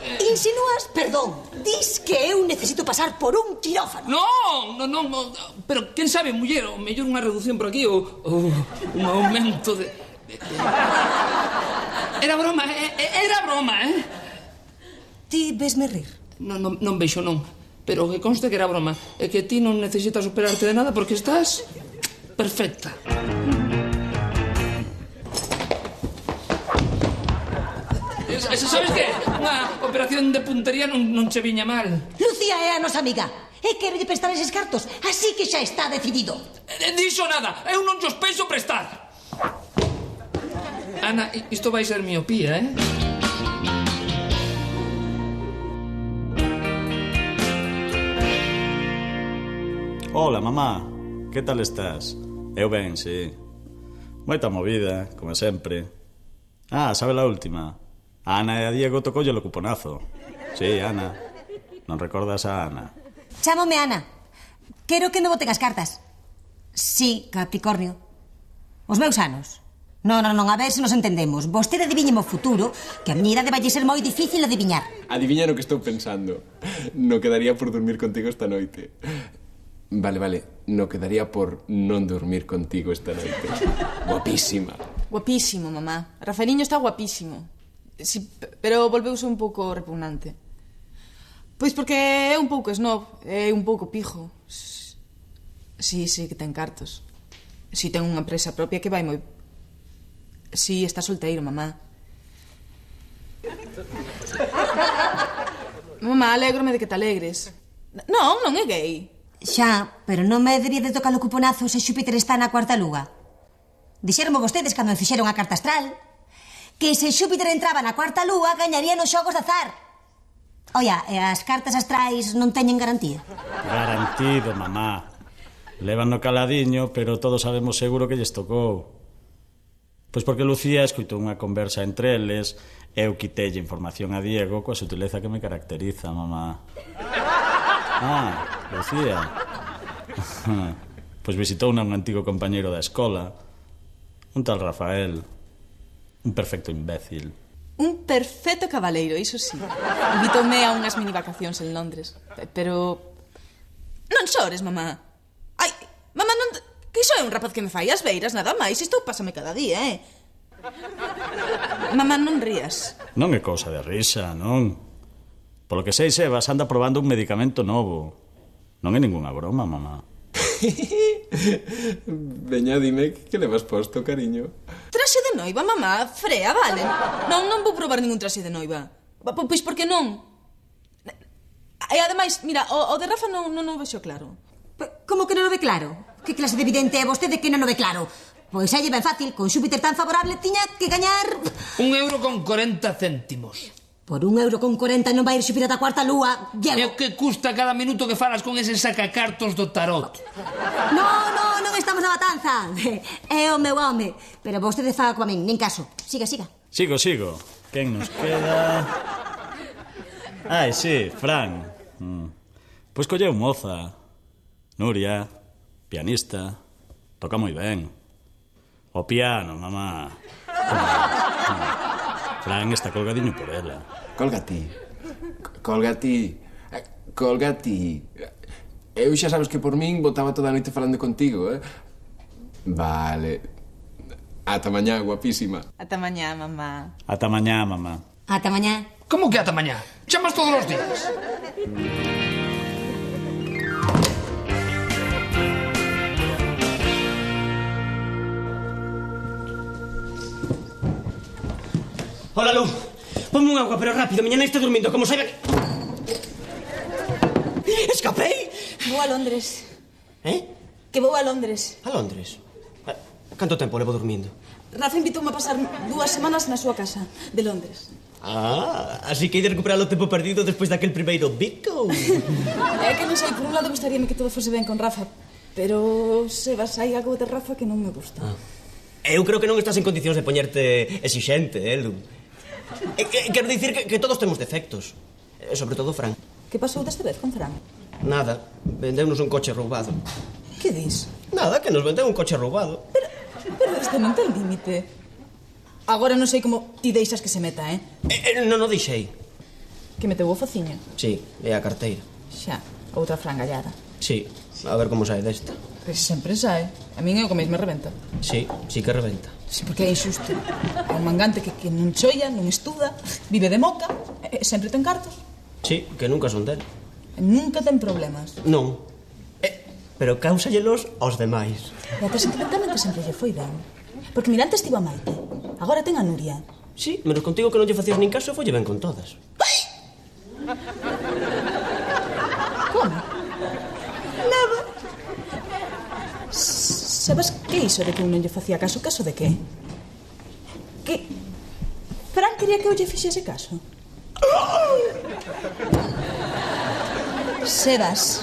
Insinúas, perdón, dis que eu necesito pasar por un quirófano. Non, pero quen sabe, muller, o mellor unha reducción por aquí ou un aumento de... Era broma, Ti vesme rir? Non vexo, non. Pero que conste que era broma. É que ti non necesitas operarte de nada porque estás... perfecta. Sabes que? Unha operación de puntería non che viña mal. Lucía é a nosa amiga. E quero lle prestar eses cartos. Así que xa está decidido. Dixo nada. Eu non os penso prestar. Ana, isto vai ser miopía, Hola, mamá. Que tal estás? Eu ben, sí. Moita movida, como sempre. Sabe la última? A Ana e a Diego tocoulle o cuponazo. Sí, Ana. Non recordas a Ana? Chámome Ana. Quero que me boten as cartas. Sí, Capricornio. Os meus anos. Non, a ver se nos entendemos. Vostede adiviñeme o futuro, que a miña idade vai ser moi difícil adiviñar. Adiviña no que estou pensando. No quedaría por dormir contigo esta noite. Vale, no quedaría por non dormir contigo esta noite. Guapísima. Guapísimo, mamá. Rafaeliño está guapísimo. Sí, pero volveuse un pouco repugnante. Pois porque é un pouco snob, é un pouco pijo. Sí, que ten cartos. Si ten unha empresa propia que vai moi... Si, está solteiro, mamá. Mamá, alégrome de que te alegres. Non é gay. Xa, pero non me debería de tocar o cuponazo se Xúpiter está na cuarta lúa. Dixeronme vostedes cando me fixeron a carta astral que se Xúpiter entraba na cuarta lúa gañaría nos xogos de azar. Oia, e as cartas astrais non teñen garantía? Garantido, mamá. Levan no caladiño, pero todos sabemos seguro que lles tocou. Pois porque Lucía escoitou unha conversa entre eles e eu quitelle información a Diego coa sutileza que me caracteriza, mamá. Lucía. Pois visitou un antigo compañeiro da escola, un tal Rafael, un perfecto imbécil. Un perfecto cabaleiro, iso sí. Invitoume a unhas mini vacacións en Londres. Pero... non chores, mamá. Ai, mamá, non... Que iso é un rapaz que me fai as beiras, nada máis. Isto pásame cada día, Mamá, non rías. Non é cousa de risa, non. Polo que sei, Sebas anda probando un medicamento novo. Non é ningunha broma, mamá. Veña, dime que levas posto, cariño. Traxe de noiva, mamá, frea, vale? Non vou probar ningún traxe de noiva. Pois porque non? E ademais, mira, o de Rafa non o vexo claro. Como que non o ve claro? Que clase de evidente é vostede que non o ve claro? Pois é ben fácil, con Xúpiter tan favorable tiña que gañar... €1,40. Por €1,40 non vai ir Xúpiter da cuarta lúa, Diego. É o que custa cada minuto que falas con ese sacacartos do tarot. Non estamos na matanza. É o meu home. Pero vostede faga coa min, nin caso. Siga. Sigo. Quen nos queda? Ai, sí, Fran. Pois colleu moza. Nuria, pianista. Toca moi ben. O piano, mamá. Fran está colgadiño por ela. Colga ti. Eu xa sabes que por min botaba toda a noite falando contigo, Vale. Ata mañá, guapísima. Ata mañá, mamá. Ata mañá, mamá. Ata mañá. Como que ata mañá? Chamas todos os días. Hola, Lu. Ponme un agua, pero rápido. Miña nai está dormindo. Como saiba... Escapei! Vou a Londres. Eh? Que vou a Londres. A Londres? Canto tempo levo dormindo? Rafa invitoume a pasar 2 semanas na súa casa de Londres. Ah, así que hai de recuperar o tempo perdido despois daquel primeiro bico. É que non sei, por un lado gustaríame que todo fose ben con Rafa, pero Sebas, hai algo de Rafa que non me gusta. Eu creo que non estás en condicións de poñerte exixente, Lu? Quero dicir que todos temos defectos. Sobre todo Fran. Que pasou desta vez con Fran? Nada, vendeunos un coche roubado. Que dis? Nada, que nos vendeu un coche roubado. Pero este non ten límite. Agora non sei como ti deixas que se meta, eh? Non o deixei. Que meteu o fociño? Sí, é a carteira. Xa, outra frangallada. Sí, a ver como sai desta. Pois sempre sai. A min é o que máis me rebenta. Sí, sí que rebenta. Sí, porque é injusto. É un mangante que non choia, non estuda, vive de moca, e sempre ten cartos. Sí, que nunca son del. E nunca ten problemas. Non. Pero cáusallelos aos demais. E até sentimentalmente sempre lle foi ben. Porque mira, antes tivo a Maite, agora ten a Nuria. Sí, menos contigo que non lle facías nin caso, folle ben con todas. Como? Nada. Sabes que iso de que eu non lle facía caso? Caso de que? Que Fran quería que eu lle fixese caso. Sebas,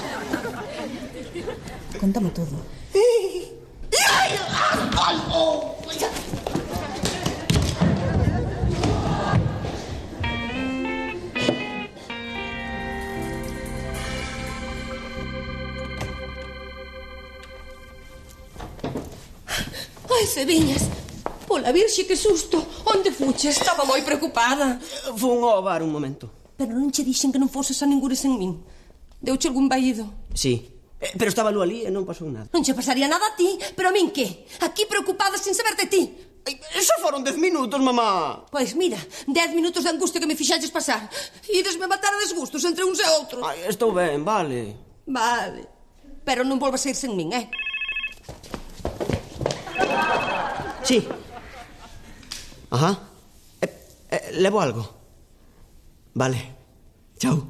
contame todo. Ai, Cebiñas, pola Virxe, que susto. Onde fuches? Estaba moi preocupada. Fun ao bar un momento. Pero non che dixen que non foses a ningures en min. Deuche algún vaído? Sí, pero estaba Lu ali e non pasou nada. Non che pasaría nada a ti, pero a min que? Aquí preocupada sin saber de ti. Só foron 10 minutos, mamá. Pois mira, 10 minutos de angustia que me fixaches pasar. Idesme matar a desgustos entre uns e outros. Ai, estou ben, vale. Vale, pero non volvas a ir sen min, eh? Sí. Ajá. Levo algo. Vale. Chao.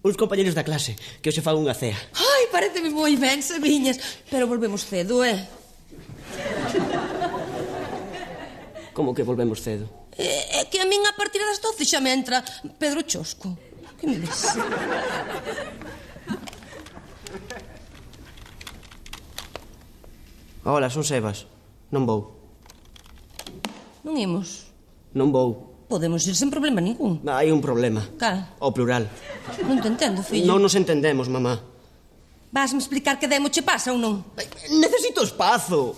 Uns compañeros da clase que hoxe fan unha cea. Ai, pareceme moi ben, Cebiñas. Pero volvemos cedo, Como que volvemos cedo? É que a min a partir das 12 xa me entra Pedro Chosco. Que me dis? Hola, son Sebas. Non vou. Non imos. Non vou. Podemos ir sen problema ningún. Hai un problema. Cal? O plural. Non te entendo, fillo. Non nos entendemos, mamá. Vasme explicar que demo che pasa ou non? Necesito espazo.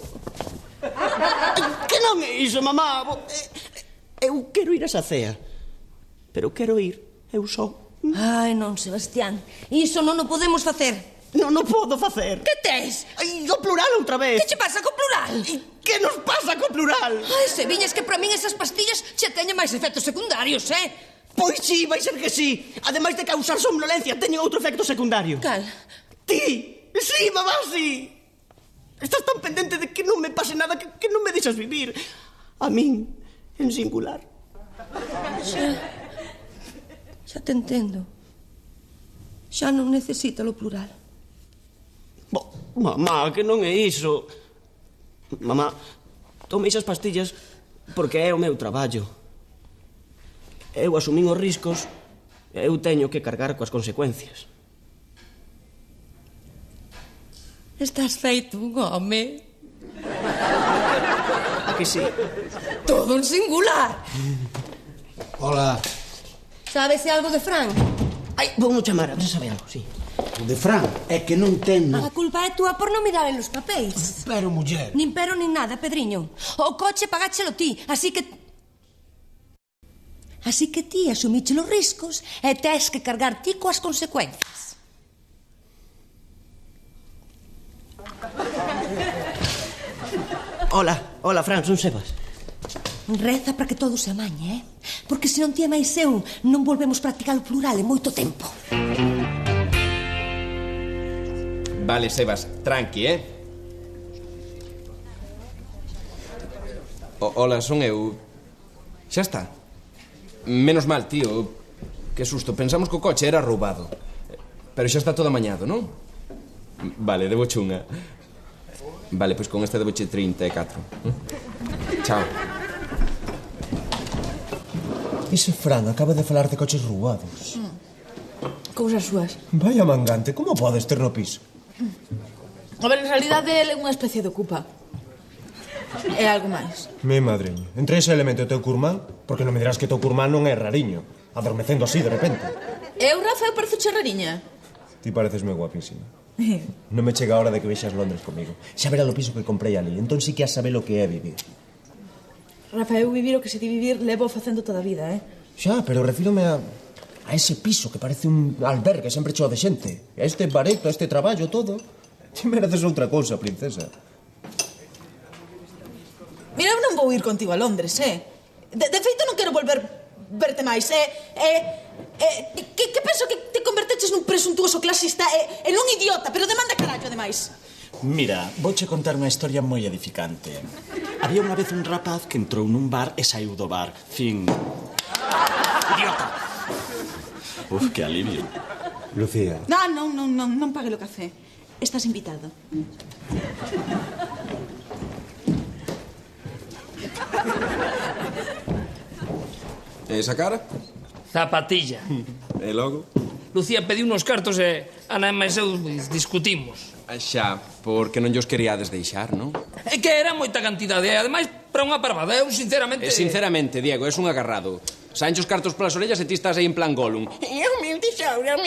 Que non é iso, mamá? Eu quero ir a esa cea. Pero quero ir eu só. Ai, non, Sebastián. Iso non o podemos facer. Non o podo facer. Que tes? Ai, o plural outra vez. Que che pasa co plural? Que nos pasa co plural? Ai, Cebiñas, que para min esas pastillas che teñen máis efectos secundarios, Pois sí, vai ser que sí. Ademais de causar somnolencia, teñen outro efecto secundario. Cal? Ti. Sí, mamá, sí. Estás tan pendente de que non me pase nada que non me deixas vivir. A min, en singular. Xa te entendo. Xa non necesita o plural. Mamá, que non é iso. Mamá, tome esas pastillas porque é o meu traballo. Eu asumín os riscos e eu teño que cargar coas consecuencias. Estás feito un home. A que sí? Todo en singular. Hola. Sabes algo de Fran? Ai, vou chamar, a ver se sabe algo, sí. O de Fran é que non ten... A culpa é túa por non mirar en los papéis. Pero, muller... Nin pero nin nada, Pedriño. O coche pagáchelo ti, así que ti asumiche os riscos e tes que cargar ti coas consecuencias. Hola, Fran, son Sebas. Reza para que todo se amañe, porque se non ti e máis eu non volvemos practicar o plural en moito tempo. Vale, Sebas, tranqui, Hola, son eu. Xa está. Menos mal, tío. Que susto, pensamos que o coche era roubado. Pero xa está todo amañado, non? Vale, debo chunga. Vale, pois con este debo che 34. Chao. Ese Fran acaba de falar de coches roubados. Cousas súas. Vaya mangante, como podes ter no piso? A ver, en realidade, ele é unha especie de ocupa. É algo máis. Mi madriño, entre ese elemento e o teu curmán, porque non me dirás que o teu curmán non é rariño, adormecendo así de repente. Eu, Rafa, eu parezo rariña. Ti parecesme guapísima. Non me chega a hora de que vexas Londres comigo. Xa verá o piso que comprei ali, entón sí que has saber o que é vivir. Rafa, eu vivir o que se di vivir levo facendo toda a vida, Xa, pero refírome a ese piso que parece un albergue sempre cheo de xente. A este bareto, a este traballo, todo. Ti mereces outra cousa, princesa. Mira, eu non vou ir contigo a Londres, De feito, non quero volver verte máis, que penso que te converteches nun presuntuoso clasista e nun idiota, pero demanda carallo, ademais. Mira, vouche contar unha historia moi edificante. Había unha vez un rapaz que entrou nun bar e saiu do bar. Fin. Idiota! Uf, que alivio. Lucía. Non pague o café. Estás invitado. Esa cara? Zapatilla. E logo? Lucía pediu unos cartos e Ana e máis eu discutimos. Xa, porque non llos queríades deixar, non? É que era moita cantidade, e ademais para unha parvada, eu sinceramente... Sinceramente, Diego, és un agarrado. Sancho os cartos polas orellas e ti estás aí en plan Gollum. Eu meu tesouro.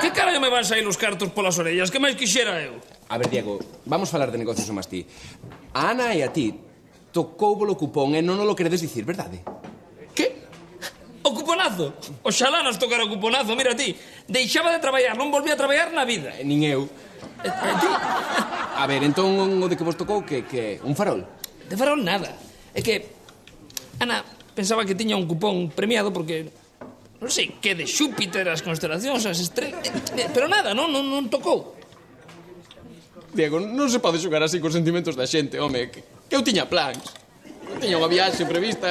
Que carallo me van sair os cartos polas orellas? Que máis quixera eu? A ver, Diego, vamos falar de negocios o máis ti. A Ana e a ti tocou o cupón e non o queredes dicir, verdade? Que? O cuponazo? Oxalá nos tocara o cuponazo, mira ti. Deixaba de traballar, non volvía a traballar na vida. Nin eu. Ti? A ver, entón o de que vos tocou, que un farol? De farol nada. É que Ana pensaba que tiña un cupón premiado porque non sei que de Xúpiter, as constelacións, as estrelas... Pero nada, non tocou. Diego, non se pode xogar así cos sentimentos da xente, home, que eu tiña plans. Eu tiña unha viaxe prevista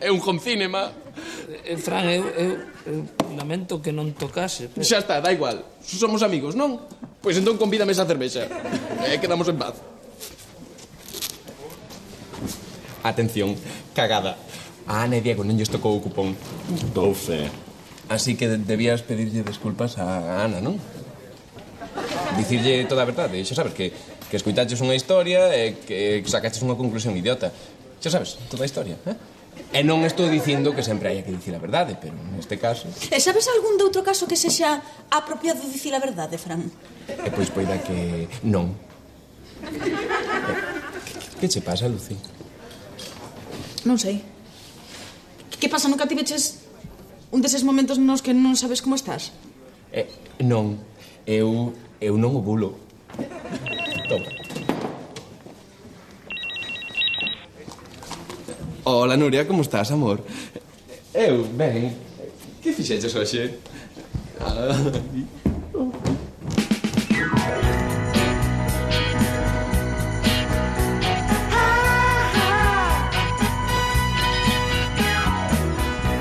e un home cinema. Fran, eu lamento que non tocase. Pero... Xa está, da igual. Somos amigos, non? Pois entón convídame esa cervexa. E quedamos en paz. Atención, cagada. A Ana e Diego non lles tocou o cupón. 12. Así que debías pedirlle desculpas a Ana, non? Dicirlle toda a verdade. Xa sabes que escoitaches unha historia e que sacaches unha conclusión idiota. Xa sabes, toda a historia, E non estou dicindo que sempre haya que dicir a verdade, pero neste caso... E sabes algún de outro caso que sexa apropiado dicir a verdade, Fran? E pois poida que non. Que che pasa, Lucy? Non sei. Que pasa, nunca tiveches un deses momentos nos que non sabes como estás? Non. Eu non ovulo. Toma. Hola, Nuria, como estás, amor? Eu, ben. Que fixeches hoxe?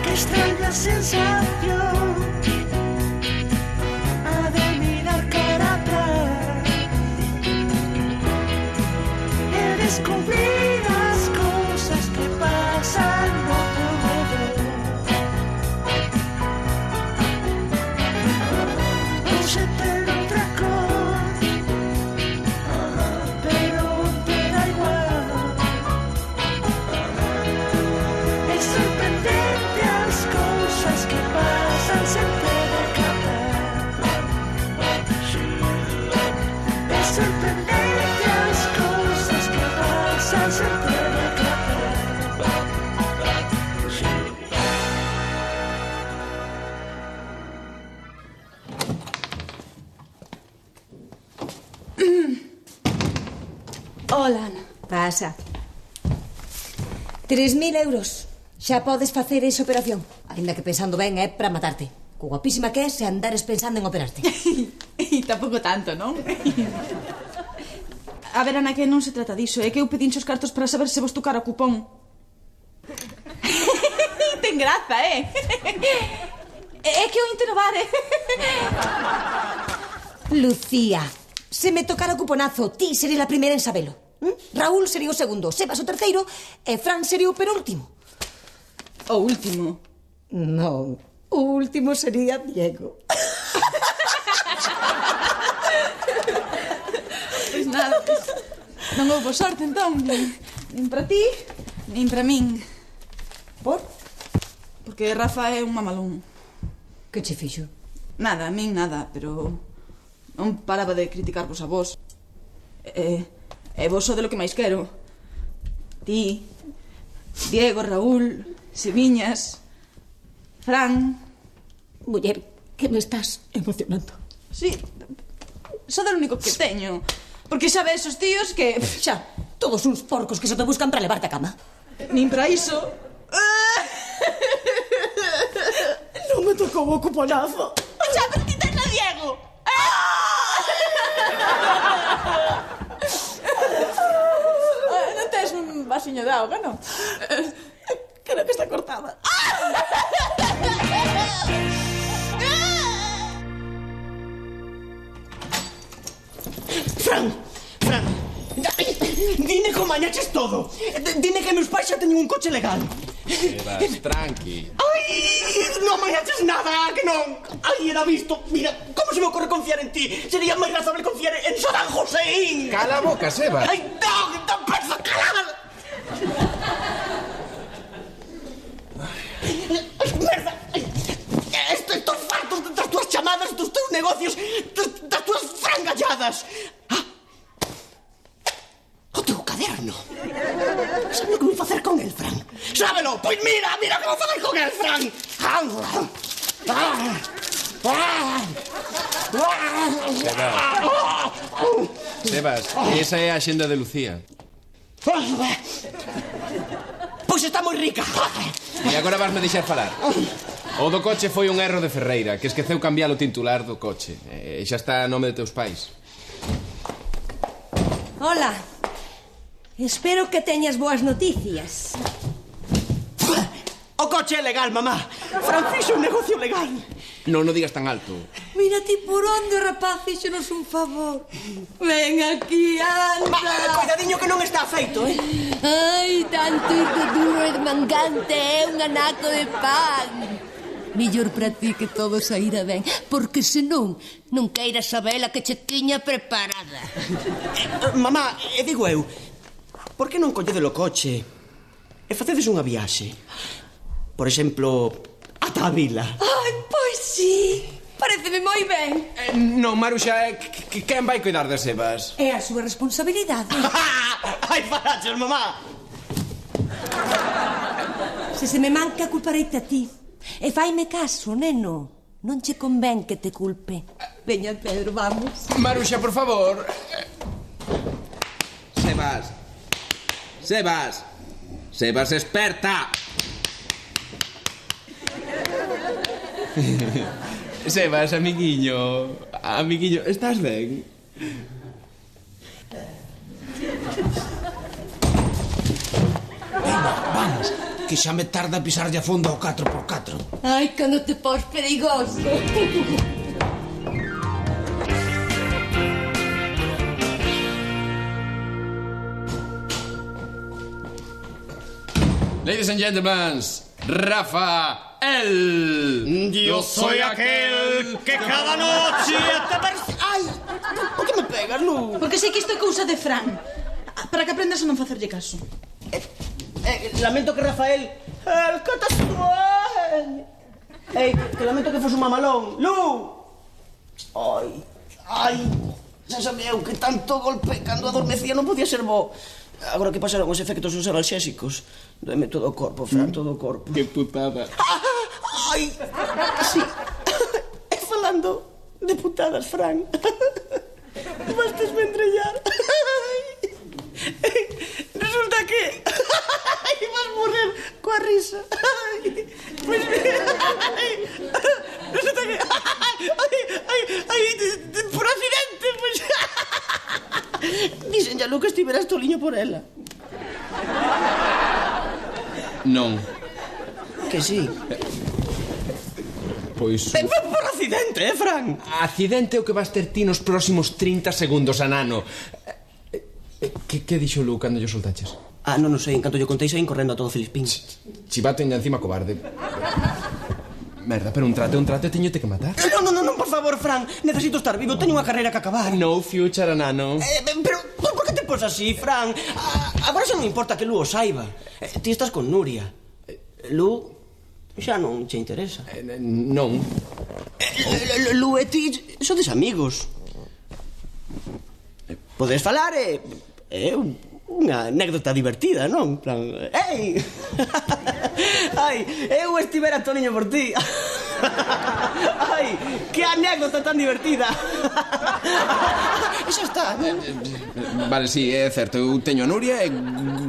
Qué extraña sensación ha de mirar cara atrás y descubrir las cosas que pasan a tu alrededor. No se te lo atracó, pero te da igual. Es sorprendente las cosas que pasan siempre de captar. Es sorprendente las cosas que pasan siempre de captar. Hola, Ana. Pasa. 3.000 euros. Xa podes facer esa operación. Ainda que pensando ben é para matarte. Co guapísima que és se andares pensando en operarte. E tampouco tanto, non? A ver, Ana, que non se trata diso. É que eu pedinche os cartos para saber se vos tocara o cupón. Ten graza, É que o interrogar, Lucía, se me tocara o cuponazo, ti serías a primeira en sabelo. Raúl sería o segundo, Sebas o terceiro e Fran sería o penúltimo. O último? Non, o último sería Diego. Pois nada, non houbo sorte, entón. Nin para ti, nin para min. Por? Porque Rafa é un mamalón. Que che fixo? Nada, a min nada, pero non paraba de criticarvos a vos. E vos só de lo que máis quero. Ti, Diego, Raúl, Seviñas, Fran. Muller, que me estás emocionando. Sí, só do único que teño. Porque xa ves os tíos que... Xa, todos uns porcos que só te buscan para levarte a cama. Nin para iso. Non me tocou o cuponazo. Xa, pero ti tens a Diego. Non tens un vasiño de auga, non? Creo que está cortada. Fran, dime como añaches todo. Dime que meus pais xa teñen un coche legal. Sebas, tranqui. Ai, non mañaches nada, que non. Ai, era visto. Mira, como se me ocorre confiar en ti? Sería máis razonable confiar en Saddam Hussein. Cala a boca, Sebas. Ai, non penso calar. Merda. Estou farto das tuas chamadas, dos teus negocios, das tuas frangalladas. O teu caderno. Sabe o que vou facer con el, Fran? Sábelo, pois mira o que vou facer con el, Fran. Sebas, esa é a axenda de Lucía. Pois está moi rica. E agora vasme deixar falar. O do coche foi un erro de Ferreira, que esqueceu cambiar o titular do coche. E xa está a nome de teus pais. Hola. Espero que teñas boas noticias. O coche é legal, mamá. Fran fixo un negocio legal. Non o digas tan alto. Mira ti por onde, rapaz, fíxonos un favor. Ven aquí, anda. Cuidadiño que non está feito, Ai, tanto hijo duro e mangante é un anaco de pan. Millor para ti que todo saíra ben, porque senón non queiras saber a que che tiña preparada. Mamá, digo eu, por que non colledes o coche e facedes unha viaxe? Por exemplo, ata a vila. Ai, pois sí, pareceme moi ben. Non, Maruxa, quen vai cuidar de Sebas? É a súa responsabilidade. Ai, faraches, mamá. Se me manca, culpareite a ti. E faime caso, neno. Non che convén que te culpe. Veña, Pedro, vamos. Maruxa, por favor. Sebas. Sebas. Sebas, esperta. Sebas, amiguiño. Amiguiño, estás ben? Venga, vamos, que xa me tarda a pisarlle a fondo ao 4x4. Ai, cando te pos perigoso. Ladies and gentlemen, Rafael. Yo soy aquel que cada noche te Ai, por que me pegas, Lu? Porque sei que isto é cousa de Fran. Para que aprendas a non facerlle caso. Lamento que Rafael... El que te sueñe. Que lamento que fos un mamalón. Lu! Ai, xa sabía eu que tanto golpe cando adormecía non podía ser bo. Agora que pasaron os efectos dos analxésicos, doeme todo o corpo, Fran, todo o corpo. Que putada. Ai, sí. E falando de putadas, Fran, bastes-me entrellar. Resulta que... Ai, vas por Marisa. Pois resulta que por accidente, pois dixen ya Luca estiveras toliño por ela. Non. Que sí. Pois... Por accidente, Fran? Accidente é o que vas ter ti nos próximos 30 segundos, anano. Que dixo Lu cando lle soltaches? Non sei, en canto lle contei saín correndo a todo Filispín. Chivaten encima cobarde. Merda, pero un trate teñote que matar. Non, por favor, Fran, necesito estar vivo, teño unha carreira que acabar. No future, anano. Pero, por que te pos así, Fran? Agora xa non importa que Lu o saiba. Ti estás con Nuria. Lu xa non che interesa. Non. Lu e ti sodes amigos. Podes falar unha anécdota divertida, non? Plan, ei! Ai, eu estivera toniño por ti. Ai, que anécdota tan divertida. E xa está. Vale, sí, é certo. Eu teño a Nuria e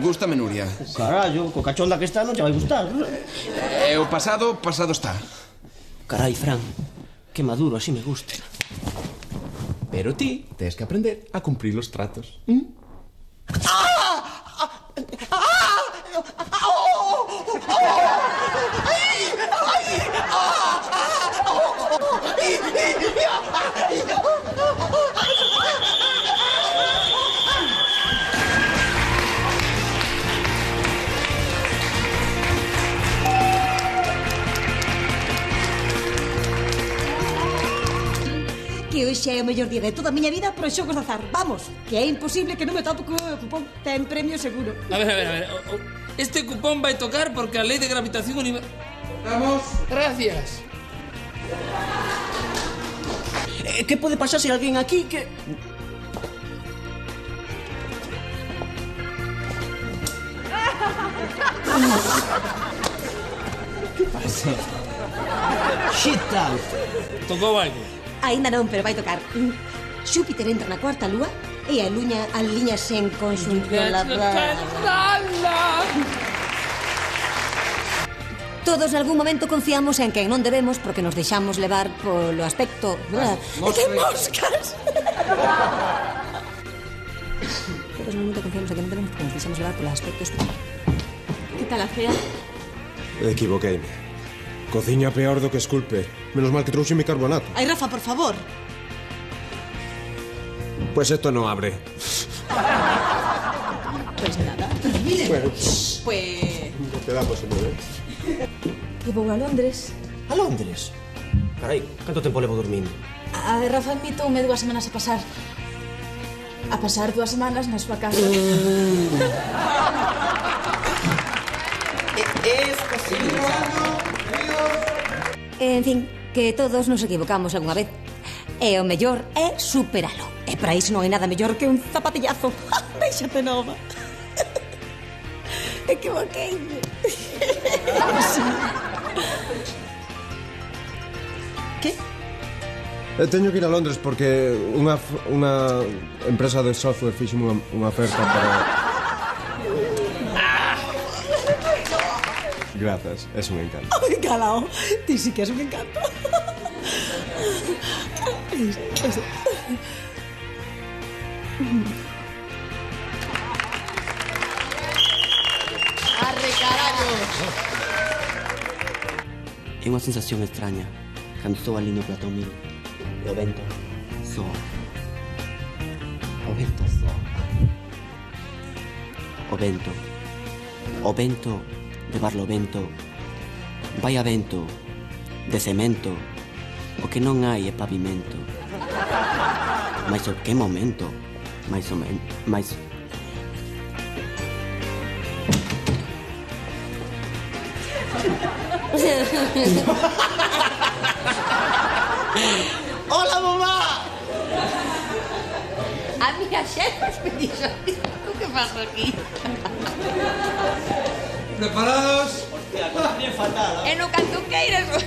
gústame Nuria. Carallo, co cachonda que está non te vai gustar. E o pasado está. Carai, Fran, que maduro, así me gusta. Pero ti tens que aprender a cumprir os tratos. Que hoxe é o mellor día de toda a miña vida para os xogos de azar. Vamos, que é imposible que non me topo co cupón. Ten premio seguro. A ver. Este cupón vai tocar porque a lei de gravitación universal... Vamos. Gracias. Que pode pasar se alguén aquí que... Que pasa? Shit out. Tocou algo. Ainda non, pero vai tocar. Xúpiter entra na cuarta lúa e aliñase en conxunción Todos nalgún momento confiamos en quen non debemos porque nos deixamos levar polo aspecto... ¡Que moscas! Todos nalgún momento confiamos en quen non debemos porque nos deixamos levar polo aspecto... Que tal a cea? Equivoqueime. Cociña peor do que esculpe. Menos mal que trouxe mi carbonato. Ai, Rafa, por favor. Pues esto no abre. Pues nada. Miren. Pues... Pues... Quedamos en mover. E vou a Londres. A Londres? Carai, canto tempo levo dormindo? A Rafa invitoume 2 semanas a pasar 2 semanas na súa casa. Esta sí. En fin, que todos nos equivocamos algunha vez. E o mellor é superalo. E para iso non hai nada mellor que un zapatillazo. Déixate nova. Equivoqueime. Que? Teño que ir a Londres porque unha empresa de software fixome unha oferta para... Grazas, es un encanto. Ai, calao, ti sí que es un encanto. Arre, carallo. É unha sensación extraña cando estou ali no platón miro e o vento soa. O vento soa. O vento de Barlovento vai a vento de cemento, o que non hai é pavimento. Mais o que momento, mais o menos, mais... Hola, mamá! A miña xefa me dixo, o que fago aquí? Preparados? Hostia, que fatal. E no canto queiras...